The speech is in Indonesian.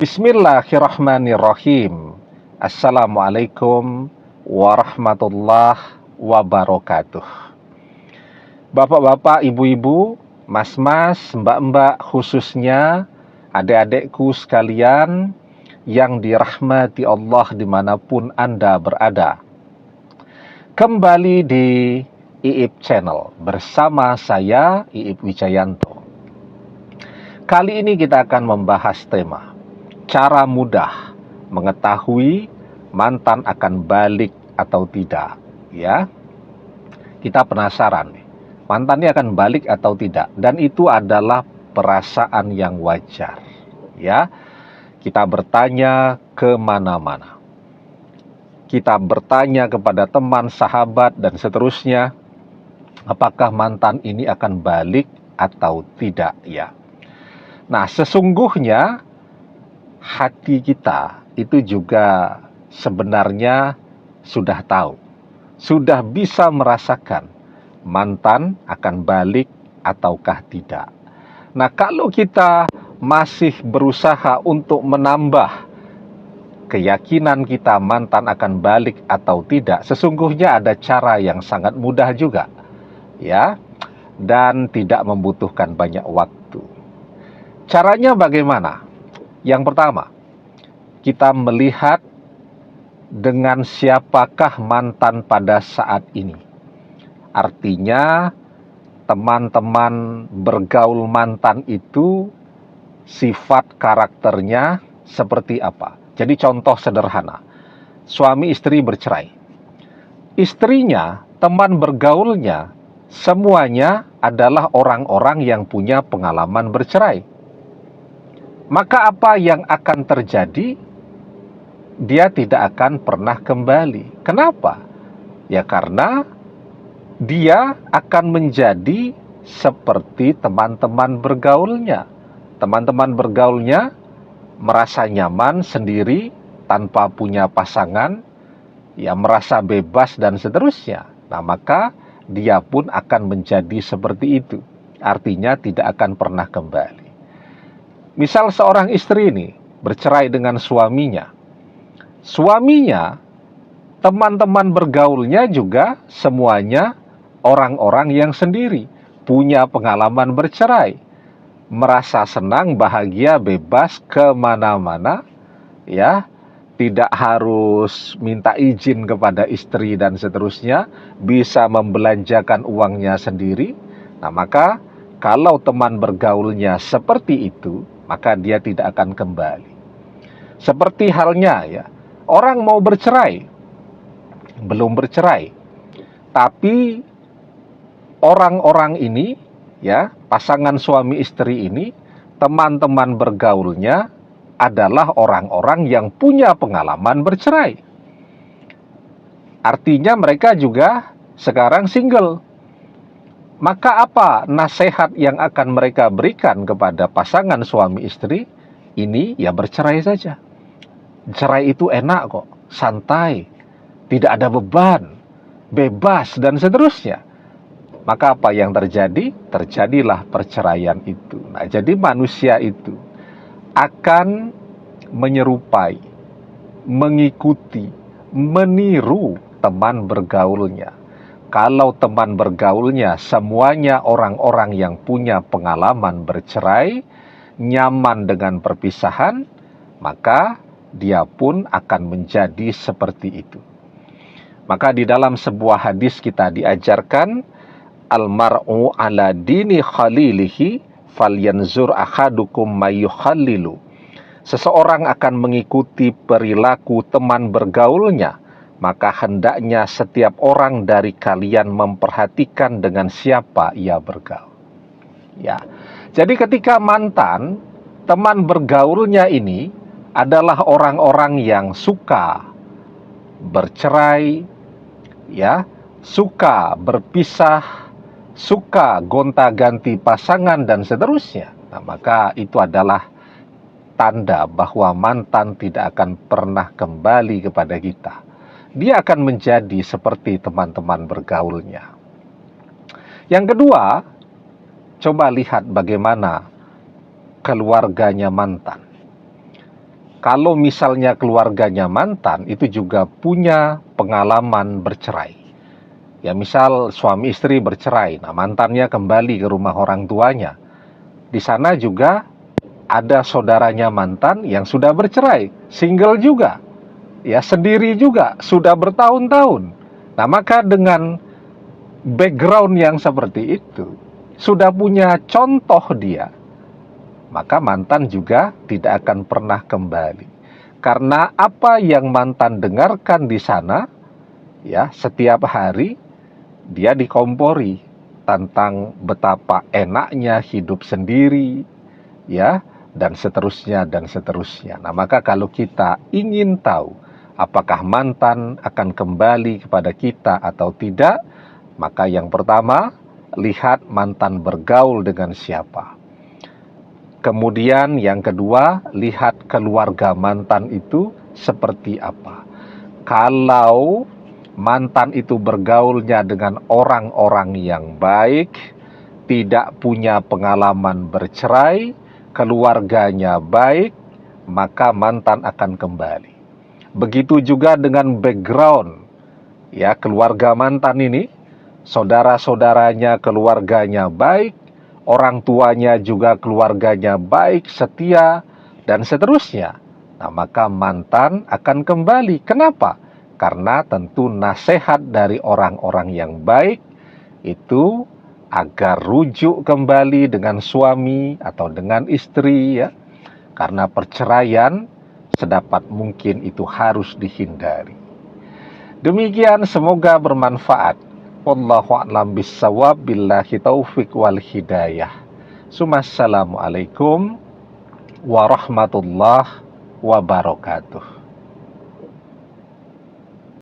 Bismillahirrahmanirrahim. Assalamualaikum warahmatullahi wabarakatuh. Bapak-bapak, ibu-ibu, mas-mas, mbak-mbak, khususnya adik-adikku sekalian yang dirahmati Allah dimanapun Anda berada. Kembali di IIP Channel bersama saya, IIP Wijayanto. Kali ini kita akan membahas tema cara mudah mengetahui mantan akan balik atau tidak. Ya, kita penasaran nih, mantannya akan balik atau tidak, dan itu adalah perasaan yang wajar. Ya, kita bertanya kemana-mana. Kita bertanya kepada teman, sahabat, dan seterusnya, apakah mantan ini akan balik atau tidak ya. Nah, sesungguhnya hati kita itu juga sebenarnya sudah tahu, sudah bisa merasakan mantan akan balik ataukah tidak. Nah, kalau kita masih berusaha untuk menambah keyakinan kita mantan akan balik atau tidak, sesungguhnya ada cara yang sangat mudah juga, ya, dan tidak membutuhkan banyak waktu. Caranya bagaimana? Yang pertama, kita melihat dengan siapakah mantan pada saat ini. Artinya, teman-teman bergaul mantan itu sifat karakternya seperti apa. Jadi contoh sederhana, suami istri bercerai. Istrinya, teman bergaulnya, semuanya adalah orang-orang yang punya pengalaman bercerai. Maka apa yang akan terjadi? Dia tidak akan pernah kembali. Kenapa? Ya karena dia akan menjadi seperti teman-teman bergaulnya. Teman-teman bergaulnya merasa nyaman sendiri tanpa punya pasangan, ya merasa bebas dan seterusnya. Nah, maka dia pun akan menjadi seperti itu. Artinya tidak akan pernah kembali. Misal seorang istri ini bercerai dengan suaminya. Suaminya, teman-teman bergaulnya juga semuanya orang-orang yang sendiri, punya pengalaman bercerai, merasa senang, bahagia, bebas kemana-mana, ya, tidak harus minta izin kepada istri dan seterusnya, bisa membelanjakan uangnya sendiri. Nah, maka kalau teman bergaulnya seperti itu, maka dia tidak akan kembali. Seperti halnya ya, orang mau bercerai, belum bercerai, tapi orang-orang ini, ya, pasangan suami istri ini, teman-teman bergaulnya adalah orang-orang yang punya pengalaman bercerai. Artinya mereka juga sekarang single. Maka apa nasihat yang akan mereka berikan kepada pasangan suami istri ini? Ya bercerai saja. Cerai itu enak kok, santai, tidak ada beban, bebas dan seterusnya. Maka apa yang terjadi? Terjadilah perceraian itu. Nah, jadi manusia itu akan menyerupai, mengikuti, meniru teman bergaulnya. Kalau teman bergaulnya semuanya orang-orang yang punya pengalaman bercerai, nyaman dengan perpisahan, maka dia pun akan menjadi seperti itu. Maka di dalam sebuah hadis kita diajarkan, almar'u ala dini khalilihi falyanzur ahadukum mayyukhallilu. Seseorang akan mengikuti perilaku teman bergaulnya, maka hendaknya setiap orang dari kalian memperhatikan dengan siapa ia bergaul. Ya. Jadi ketika mantan, teman bergaulnya ini adalah orang-orang yang suka bercerai, ya, suka berpisah, suka gonta-ganti pasangan dan seterusnya. Nah, maka itu adalah tanda bahwa mantan tidak akan pernah kembali kepada kita. Dia akan menjadi seperti teman-teman bergaulnya. Yang kedua, coba lihat bagaimana keluarganya mantan. kalau misalnya keluarganya mantan itu juga punya pengalaman bercerai. Ya misal suami istri bercerai, nah mantannya kembali ke rumah orang tuanya. Di sana juga ada saudaranya mantan yang sudah bercerai, single juga, ya sendiri juga, sudah bertahun-tahun. Nah maka dengan background yang seperti itu, sudah punya contoh dia, maka mantan juga tidak akan pernah kembali. Karena apa yang mantan dengarkan di sana, ya setiap hari dia dikompori tentang betapa enaknya hidup sendiri, ya, dan seterusnya dan seterusnya. Nah, maka kalau kita ingin tahu apakah mantan akan kembali kepada kita atau tidak, maka yang pertama, lihat mantan bergaul dengan siapa. Kemudian yang kedua, lihat keluarga mantan itu seperti apa. Kalau mantan itu bergaulnya dengan orang-orang yang baik, tidak punya pengalaman bercerai, keluarganya baik, maka mantan akan kembali. Begitu juga dengan background, ya keluarga mantan ini, saudara-saudaranya, keluarganya baik, orang tuanya juga keluarganya baik, setia, dan seterusnya. Nah, maka mantan akan kembali. Kenapa? Karena tentu nasihat dari orang-orang yang baik itu agar rujuk kembali dengan suami atau dengan istri, ya. Karena perceraian sedapat mungkin itu harus dihindari. Demikian, semoga bermanfaat. Wallahu a'lam bissawab, billahi taufik wal hidayah. Assalamualaikum warahmatullahi wabarakatuh.